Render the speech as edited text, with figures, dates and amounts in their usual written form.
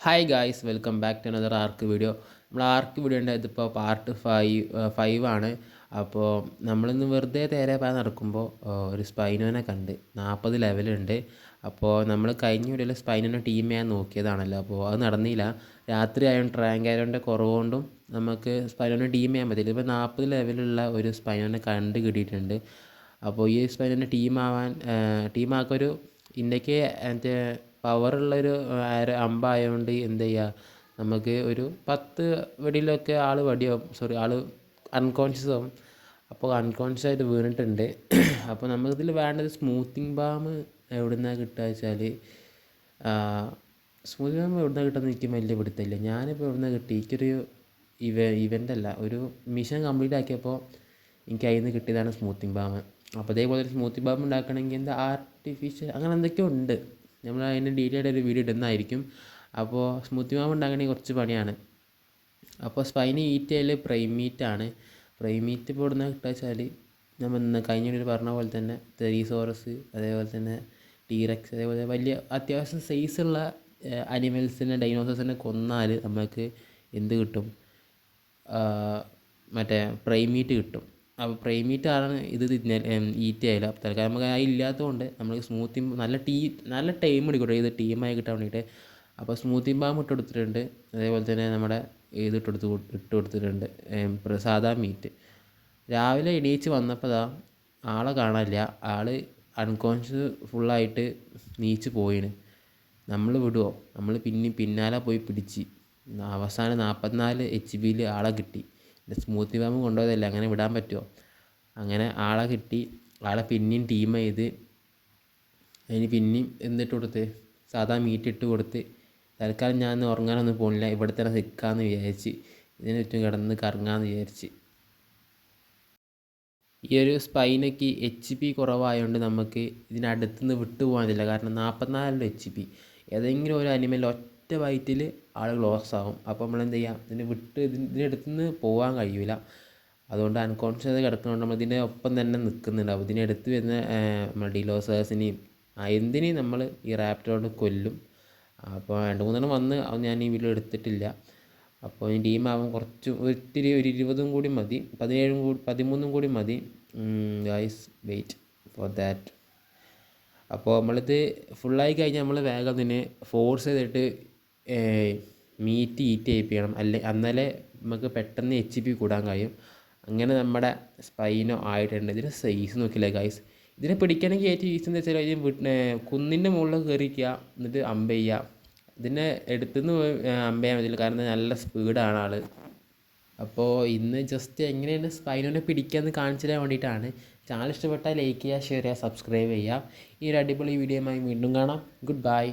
Hi guys, welcome back to another Arc video. നമ്മൾ Arc video ഉണ്ട്, ഇതിപ്പോൾ part 5 ആണ്. അപ്പോൾ നമ്മളിന്ന് വെറുതെ തേരെ പാൻ നടക്കുമ്പോൾ ഒരു സ്പൈനോനെ കണ്ട് 40 ലെവലുണ്ട്. അപ്പോൾ നമ്മൾ കഴിഞ്ഞ വീഡിയോയിൽ സ്പൈനോനെ ടീം ചെയ്യാൻ നോക്കിയതാണല്ലോ, അപ്പോൾ അത് നടന്നില്ല. രാത്രി ആയതുകൊണ്ട് ട്രാങ്ക് ആയതുകൊണ്ട് കുറവുകൊണ്ടും നമുക്ക് സ്പൈനോനെ ടീം ചെയ്യാൻ പറ്റില്ല. ഇപ്പോൾ 40 ലെവലുള്ള ഒരു സ്പൈനോനെ കണ്ട് കിട്ടിയിട്ടുണ്ട്. അപ്പോൾ ഈ സ്പൈനോനെ ടീമാക്കൊരു ഇന്ത്യക്ക് മറ്റേ പവറുള്ളൊരു അമ്പായതുകൊണ്ട് എന്ത് ചെയ്യുക, നമുക്ക് ഒരു 10 വെടിയിലൊക്കെ ആൾ അൺകോൺഷ്യസ് ആവും. അപ്പോൾ അൺകോൺഷ്യസ് ആയിട്ട് വീണിട്ടുണ്ട്. അപ്പോൾ നമുക്കിതിൽ വേണ്ടത് സ്മൂത്തിങ് ബാം എവിടെ നിന്നാണ് കിട്ടുക വെച്ചാൽ, സ്മൂത്തിങ് ബാം എവിടെ നിന്നാണ് കിട്ടുന്നത് എനിക്ക് വലിയ പിടുത്തമില്ല. ഞാനിപ്പോൾ എവിടെ നിന്നാണ് കിട്ടി, എനിക്കൊരു ഇവൻ്റ് അല്ല, ഒരു മിഷൻ കംപ്ലീറ്റ് ആക്കിയപ്പോൾ എനിക്ക് അതിൽ നിന്ന് കിട്ടിയതാണ് സ്മൂത്തിങ് ബാം. അപ്പോൾ അതേപോലെ ഒരു സ്മൂത്തിങ് ബാം ഉണ്ടാക്കണമെങ്കിൽ എന്താ ആർട്ടിഫിഷ്യൽ അങ്ങനെ എന്തൊക്കെയോ ഉണ്ട്. നമ്മൾ അതിന് ഡീറ്റെയിൽ ആയിട്ട് ഒരു വീഡിയോ ഇടുന്നതായിരിക്കും. അപ്പോൾ സ്മൂത്തിങ് ബാം ഉണ്ടാക്കണമെങ്കിൽ കുറച്ച് പണിയാണ്. അപ്പോൾ സ്പൈന് ഈറ്റ് ചെയ്യൽ പ്രൈം മീറ്റാണ്. പ്രൈം മീറ്റ് ഇപ്പോൾ ഇവിടുന്ന് കിട്ടുക വെച്ചാൽ, നമ്മൾ ഇന്ന് കഴിഞ്ഞ വീഡിയോയിൽ പറഞ്ഞ പോലെ തന്നെ തെരീസോറസ്, അതേപോലെ തന്നെ ടീറക്സ്, അതേപോലെ വലിയ അത്യാവശ്യം സൈസുള്ള ഡൈനോസേഴ്സിനെ കൊന്നാൽ നമുക്ക് എന്ത് കിട്ടും, മറ്റേ പ്രൈം മീറ്റ് കിട്ടും. അപ്പോൾ പ്രൈം മീറ്റാണ് ഇത് ഈറ്റ് ചെയ്യില്ല. തൽക്കാലം നമുക്ക് ഇല്ലാത്തതുകൊണ്ട് നമ്മൾ നല്ല ടൈം എടുക്കട്ടെ ഇത് ടീമായി കിട്ടാൻ വേണ്ടിയിട്ട്. അപ്പോൾ സ്മൂത്തിങ് ബാം ഇട്ട് കൊടുത്തിട്ടുണ്ട്. അതേപോലെ തന്നെ നമ്മുടെ ഇട്ട് കൊടുത്തിട്ടുണ്ട് സാദാ മീറ്റ്. രാവിലെ എണീച്ച് വന്നപ്പോൾ ആളെ കാണാനില്ല. ആൾ അൺകോൺഷ്യസ് ഫുള്ളായിട്ട് നീച്ച് പോയിന്. നമ്മൾ വിടുമോ? നമ്മൾ പിന്നാലെ പോയി പിടിച്ച് അവസാനം 44 HP ആളെ കിട്ടി. സ്മൂത്തിങ് ബാം കൊണ്ടുപോയതല്ല, അങ്ങനെ വിടാൻ പറ്റുമോ? അങ്ങനെ ആളെ കിട്ടി. ആളെ പിന്നെയും ടീം ചെയ്ത് അതിന് പിന്നെയും എന്തിട്ട് കൊടുത്ത് സാധാ മീറ്റ് ഇട്ട് കൊടുത്ത്. തൽക്കാലം ഞാൻ ഉറങ്ങാനൊന്നും പോകുന്നില്ല, ഇവിടെ തന്നെ നിൽക്കാമെന്ന് വിചാരിച്ച്, ഇതിന് ചുറ്റും കിടന്ന് കറങ്ങാമെന്ന് വിചാരിച്ച്. ഈ ഒരു സ്പൈനൊക്കെ HP കുറവായതുകൊണ്ട് നമുക്ക് ഇതിനടുത്തുനിന്ന് വിട്ടു പോകാനില്ല. കാരണം 44 HP. ഏതെങ്കിലും ഒരു അനിമൽ ഒറ്റ ബൈറ്റിൽ ആൾ ക്ലോസ് ആകും. അപ്പോൾ നമ്മൾ എന്ത് ചെയ്യാം, ഇതിനടുത്തുനിന്ന് പോകാൻ കഴിയില്ല. അതുകൊണ്ട് അൺകോൺഷ്യസ് കിടക്കുന്നതുകൊണ്ട് നമ്മൾ ഇതിൻ്റെ ഒപ്പം തന്നെ നിൽക്കുന്നുണ്ട്. അപ്പോൾ ഇതിനടുത്ത് വരുന്ന നമ്മുടെ ഡിലോസേഴ്സിനെയും എന്തിനേയും നമ്മൾ ഈ റാപ്റ്ററോട് കൊല്ലും. അപ്പോൾ 2-3 വന്ന് ഞാൻ ഈ വീഡിയോ എടുത്തിട്ടില്ല. അപ്പോൾ ഈ ടീമാവാൻ ഒരു 20 കൂടി മതി, 13 കൂടി മതി. Guys wait for that. അപ്പോൾ നമ്മളിത് ഫുള്ളായി കഴിഞ്ഞാൽ നമ്മൾ വേഗം ഇതിനെ ഫോഴ്സ് ചെയ്തിട്ട് മീറ്റ് ഈറ്റ് ചെയ്യിപ്പിക്കണം. എന്നാലേ നമുക്ക് പെട്ടെന്ന് HP കൂടാൻ കഴിയും. അങ്ങനെ നമ്മുടെ സ്പൈനോ ആയിട്ടുണ്ട്. ഇതിൻ്റെ സൈസ് നോക്കില്ലേ ഗൈസ്. ഇതിനെ പിടിക്കണമെങ്കിൽ ഏറ്റവും ഈസി എന്ന് വെച്ചാൽ ഇതിന് കുന്നിൻ്റെ മുകളിൽ കയറിക്കുക, എന്നിട്ട് അമ്പ് ചെയ്യുക. ഇതിനെ എടുത്തുനിന്ന് അമ്പ് ചെയ്യാൻ പറ്റില്ല, കാരണം നല്ല സ്പീഡാണ് ആൾ. അപ്പോൾ ഇന്ന് ജസ്റ്റ് എങ്ങനെയാണ് സ്പൈനോനെ പിടിക്കാമെന്ന് കാണിച്ചു തരാൻ വേണ്ടിയിട്ടാണ്. ചാനൽ ഇഷ്ടപ്പെട്ടാൽ ലൈക്ക് ചെയ്യുക, ഷെയർ ചെയ്യുക, സബ്സ്ക്രൈബ് ചെയ്യുക. ഈ ഒരു അടിപൊളി വീഡിയോയുമായി വീണ്ടും കാണാം. Good bye.